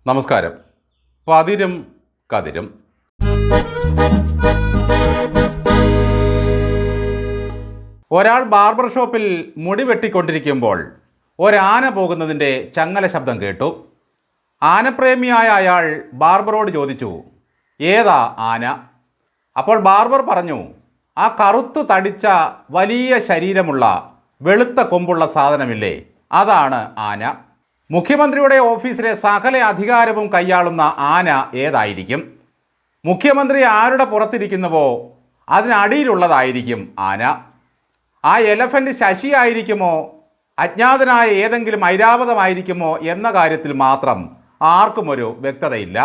നമസ്കാരം. പതിരും കതിരും. ഒരാൾ ബാർബർ ഷോപ്പിൽ മുടി വെട്ടിക്കൊണ്ടിരിക്കുമ്പോൾ ഒരാന പോകുന്നതിൻ്റെ ചങ്ങല ശബ്ദം കേട്ടു. ആനപ്രേമിയായ അയാൾ ബാർബറോട് ചോദിച്ചു, ഏതാ ആന? അപ്പോൾ ബാർബർ പറഞ്ഞു, ആ കറുത്തു തടിച്ച വലിയ ശരീരമുള്ള വെളുത്ത കൊമ്പുള്ള സാധനമില്ലേ, അതാണ് ആന. മുഖ്യമന്ത്രിയുടെ ഓഫീസിലെ സകല അധികാരവും കൈയാളുന്ന ആന ഏതായിരിക്കും? മുഖ്യമന്ത്രി ആരുടെ പുറത്തിരിക്കുന്നുവോ അതിനടിയിലുള്ളതായിരിക്കും ആന. ആ എലഫൻ്റ് ശശി ആയിരിക്കുമോ അജ്ഞാതനായ ഏതെങ്കിലും ഐരാവതമായിരിക്കുമോ എന്ന കാര്യത്തിൽ മാത്രം ആർക്കും ഒരു വ്യക്തതയില്ല.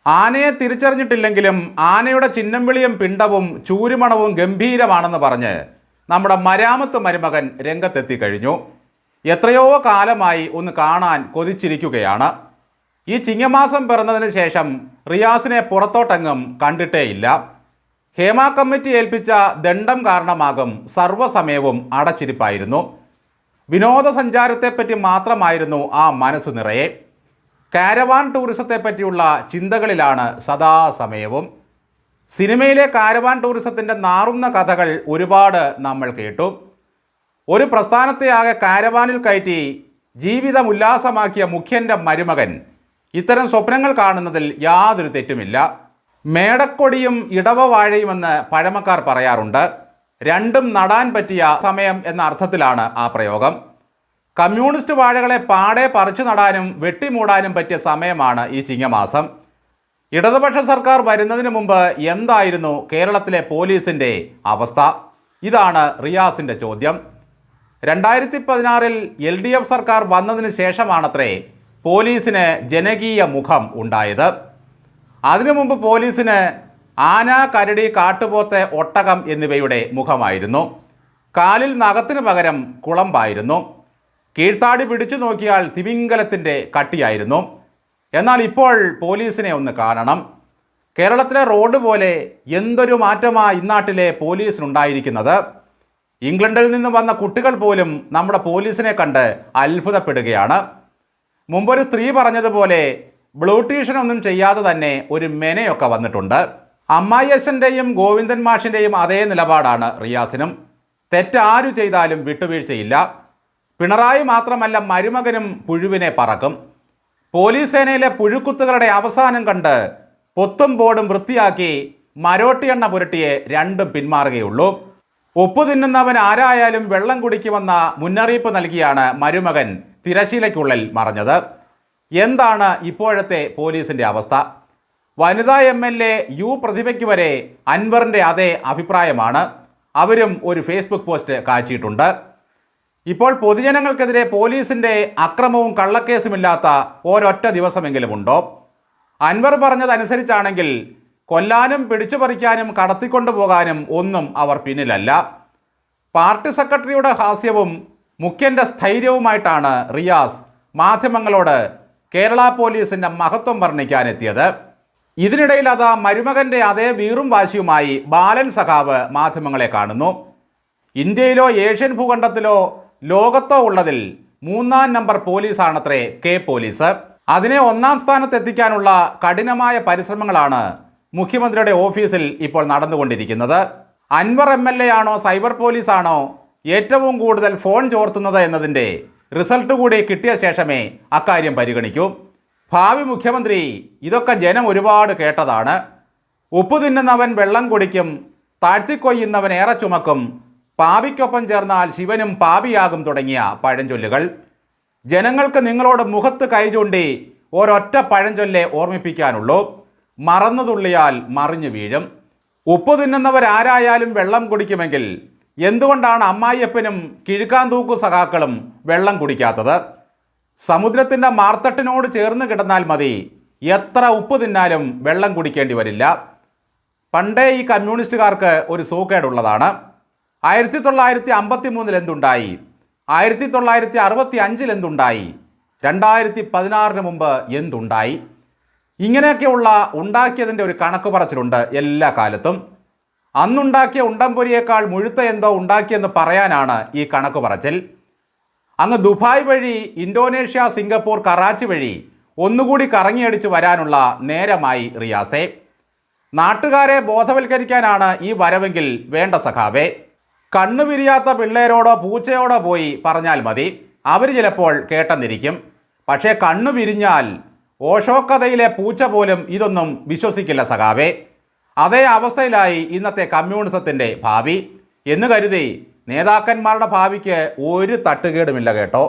ആനയെ തിരിച്ചറിഞ്ഞിട്ടില്ലെങ്കിലും ആനയുടെ ചിഹ്നം വിളിയും പിണ്ടവും ചൂരുമണവും ഗംഭീരമാണെന്ന് പറഞ്ഞ് നമ്മുടെ മരാമത്ത് മരുമകൻ രംഗത്തെത്തിക്കഴിഞ്ഞു. എത്രയോ കാലമായി ഒന്ന് കാണാൻ കൊതിച്ചിരിക്കുകയാണ്. ഈ ചിങ്ങമാസം പിറന്നതിന് ശേഷം റിയാസിനെ പുറത്തോട്ടെങ്ങും കണ്ടിട്ടേയില്ല. ഹേമ കമ്മിറ്റി ഏൽപ്പിച്ച ദണ്ഡം കാരണമാകും സർവ്വസമയവും അടച്ചിരിപ്പായിരുന്നു. വിനോദസഞ്ചാരത്തെപ്പറ്റി മാത്രമായിരുന്നു ആ മനസ്സ് നിറയെ. കാരവാൻ ടൂറിസത്തെപ്പറ്റിയുള്ള ചിന്തകളിലാണ് സദാസമയവും. സിനിമയിലെ കാരവാൻ ടൂറിസത്തിൻ്റെ നാറുന്ന കഥകൾ ഒരുപാട് നമ്മൾ കേട്ടു. ഒരു പ്രസ്ഥാനത്തെയാകെ കാരവാനിൽ കയറ്റി ജീവിതം ഉല്ലാസമാക്കിയ മുഖ്യൻ്റെ മരുമകൻ ഇത്തരം സ്വപ്നങ്ങൾ കാണുന്നതിൽ യാതൊരു തെറ്റുമില്ല. മേടക്കൊടിയും ഇടവ വാഴയുമെന്ന് പഴമക്കാർ പറയാറുണ്ട്. രണ്ടും നടാൻ പറ്റിയ സമയം എന്ന അർത്ഥത്തിലാണ് ആ പ്രയോഗം. കമ്മ്യൂണിസ്റ്റ് വാഴകളെ പാടെ പറിച്ചു നടാനും വെട്ടിമൂടാനും പറ്റിയ സമയമാണ് ഈ ചിങ്ങമാസം. ഇടതുപക്ഷ സർക്കാർ വരുന്നതിന് മുമ്പ് എന്തായിരുന്നു കേരളത്തിലെ പോലീസിൻ്റെ അവസ്ഥ? ഇതാണ് റിയാസിൻ്റെ ചോദ്യം. 2016 LDF സർക്കാർ വന്നതിന് ശേഷമാണത്രേ പോലീസിന് ജനകീയ മുഖം ഉണ്ടായത്. അതിനു മുമ്പ് പോലീസിന് ആന, കരടി, കാട്ടുപോത്ത്, ഒട്ടകം എന്നിവയുടെ മുഖമായിരുന്നു. കാലിൽ നഖത്തിന് പകരം കുളമ്പായിരുന്നു. കീഴ്ത്താടി പിടിച്ചു നോക്കിയാൽ തിമിംഗലത്തിൻ്റെ കട്ടിയായിരുന്നു. എന്നാൽ ഇപ്പോൾ പോലീസിനെ ഒന്ന് കാണണം. കേരളത്തിലെ റോഡ് പോലെ എന്തൊരു മാറ്റമാണ് ഇന്നാട്ടിലെ പോലീസിനുണ്ടായിരിക്കുന്നത്. ഇംഗ്ലണ്ടിൽ നിന്ന് വന്ന കുട്ടികൾ പോലും നമ്മുടെ പോലീസിനെ കണ്ട് അത്ഭുതപ്പെടുകയാണ്. മുമ്പൊരു സ്ത്രീ പറഞ്ഞതുപോലെ ബ്ലൂട്ടീഷനൊന്നും ചെയ്യാതെ തന്നെ ഒരു മെനയൊക്കെ വന്നിട്ടുണ്ട്. അമ്മായി അച്ഛൻ്റെയും ഗോവിന്ദൻ മാഷിൻ്റെയും അതേ നിലപാടാണ് റിയാസിനും. തെറ്റാരു ചെയ്താലും വിട്ടുവീഴ്ചയില്ല. പിണറായി മാത്രമല്ല, മരുമകനും പുഴുവിനെ പറക്കും. പോലീസ് സേനയിലെ പുഴുക്കുത്തുകളുടെ അവസാനം കണ്ട് പൊത്തും ബോർഡും വൃത്തിയാക്കി മരോട്ടിയെണ്ണ പുരട്ടിയെ രണ്ടും പിന്മാറുകയുള്ളൂ. ഉപ്പു തിന്നുന്നവൻ ആരായാലും വെള്ളം കുടിക്കുമെന്ന മുന്നറിയിപ്പ് നൽകിയാണ് മരുമകൻ തിരശീലയ്ക്കുള്ളിൽ മറഞ്ഞത്. എന്താണ് ഇപ്പോഴത്തെ പോലീസിൻ്റെ അവസ്ഥ? വനിതാ MLA യു പ്രതിഭയ്ക്ക് വരെ അൻവറിൻ്റെ അതേ അഭിപ്രായമാണ്. അവരും ഒരു ഫേസ്ബുക്ക് പോസ്റ്റ് കാച്ചിയിട്ടുണ്ട്. ഇപ്പോൾ പൊതുജനങ്ങൾക്കെതിരെ പോലീസിൻ്റെ അക്രമവും കള്ളക്കേസുമില്ലാത്ത ഒരൊറ്റ ദിവസമെങ്കിലും ഉണ്ടോ? അൻവർ പറഞ്ഞതനുസരിച്ചാണെങ്കിൽ കൊല്ലാനും പിടിച്ചുപറിക്കാനും കടത്തിക്കൊണ്ടുപോകാനും ഒന്നും അവർ പിന്നിലല്ല. പാർട്ടി സെക്രട്ടറിയുടെ ഹാസ്യവും മുഖ്യൻ്റെ സ്ഥൈര്യവുമായിട്ടാണ് റിയാസ് മാധ്യമങ്ങളോട് കേരള പോലീസിൻ്റെ മഹത്വം വർണ്ണിക്കാനെത്തിയത്. ഇതിനിടയിൽ അതാ മരുമകൻ്റെ അതേ വീറും വാശിയുമായി ബാലൻ സഖാവ് മാധ്യമങ്ങളെ കാണുന്നു. ഇന്ത്യയിലോ ഏഷ്യൻ ഭൂഖണ്ഡത്തിലോ ലോകത്തോ ഉള്ളതിൽ 3-ാം നമ്പർ പോലീസാണത്രേ കെ പോലീസ്. അതിനെ 1-ാം സ്ഥാനത്തെത്തിക്കാനുള്ള കഠിനമായ പരിശ്രമങ്ങളാണ് മുഖ്യമന്ത്രിയുടെ ഓഫീസിൽ ഇപ്പോൾ നടന്നുകൊണ്ടിരിക്കുന്നത്. അൻവർ MLA ആണോ സൈബർ പോലീസാണോ ഏറ്റവും കൂടുതൽ ഫോൺ ചോർത്തുന്നത് എന്നതിൻ്റെ റിസൾട്ട് കൂടി കിട്ടിയ ശേഷമേ അക്കാര്യം പരിഗണിക്കൂ. ഭാവി മുഖ്യമന്ത്രി ഇതൊക്കെ ജനം ഒരുപാട് കേട്ടതാണ്. ഉപ്പു തിന്നുന്നവൻ വെള്ളം കുടിക്കും, താഴ്ത്തിക്കൊയ്യുന്നവൻ ഏറെ ചുമക്കും, പാപിക്കൊപ്പം ചേർന്നാൽ ശിവനും പാപിയാകും തുടങ്ങിയ പഴഞ്ചൊല്ലുകൾ. ജനങ്ങൾക്ക് നിങ്ങളോട് മുഖത്ത് കൈചൂണ്ടി ഒരൊറ്റ പഴഞ്ചൊല്ലെ ഓർമ്മിപ്പിക്കാനുള്ളൂ: മറന്നു തുള്ളിയാൽ മറിഞ്ഞു വീഴും. ഉപ്പു തിന്നുന്നവരാരായാലും വെള്ളം കുടിക്കുമെങ്കിൽ എന്തുകൊണ്ടാണ് അമ്മായിയപ്പനും കിഴുക്കാന്തൂക്കു സഖാക്കളും വെള്ളം കുടിക്കാത്തത്? സമുദ്രത്തിൻ്റെ മാർത്തട്ടിനോട് ചേർന്ന് കിടന്നാൽ മതി, എത്ര ഉപ്പ് തിന്നാലും വെള്ളം കുടിക്കേണ്ടി വരില്ല. പണ്ടേ ഈ കമ്മ്യൂണിസ്റ്റുകാർക്ക് ഒരു സൂക്കേടുള്ളതാണ്. 1953 എന്തുണ്ടായി, 1965 എന്തുണ്ടായി, 2016 മുമ്പ് എന്തുണ്ടായി, ഇങ്ങനെയൊക്കെയുള്ള ഉണ്ടാക്കിയതിൻ്റെ ഒരു കണക്ക് പറച്ചിലുണ്ട് എല്ലാ കാലത്തും. അന്നുണ്ടാക്കിയ ഉണ്ടംപൊരിയേക്കാൾ മുഴുത്ത എന്തോ ഉണ്ടാക്കിയെന്ന് പറയാനാണ് ഈ കണക്ക് പറച്ചിൽ. അങ്ങ് ദുബായ് വഴി, ഇന്തോനേഷ്യ, സിംഗപ്പൂർ, കറാച്ചി വഴി ഒന്നുകൂടി കറങ്ങിയടിച്ച് വരാനുള്ള നേരമായി റിയാസേ. നാട്ടുകാരെ ബോധവൽക്കരിക്കാനാണ് ഈ വരവെങ്കിൽ വേണ്ട സഖാവേ. കണ്ണു പിരിയാത്ത പിള്ളേരോടോ പൂച്ചയോടോ പോയി പറഞ്ഞാൽ മതി, അവർ ചിലപ്പോൾ കേട്ടെന്നിരിക്കും. പക്ഷേ കണ്ണു പിരിഞ്ഞാൽ ഓഷോ കഥയിലെ പൂച്ച പോലും ഇതൊന്നും വിശ്വസിക്കില്ല സഖാവേ. അതേ അവസ്ഥയിലായി ഇന്നത്തെ കമ്മ്യൂണിസത്തിൻ്റെ ഭാവി എന്ന് കരുതി നേതാക്കന്മാരുടെ ഭാവിക്ക് ഒരു തട്ടുകേടുമില്ല കേട്ടോ.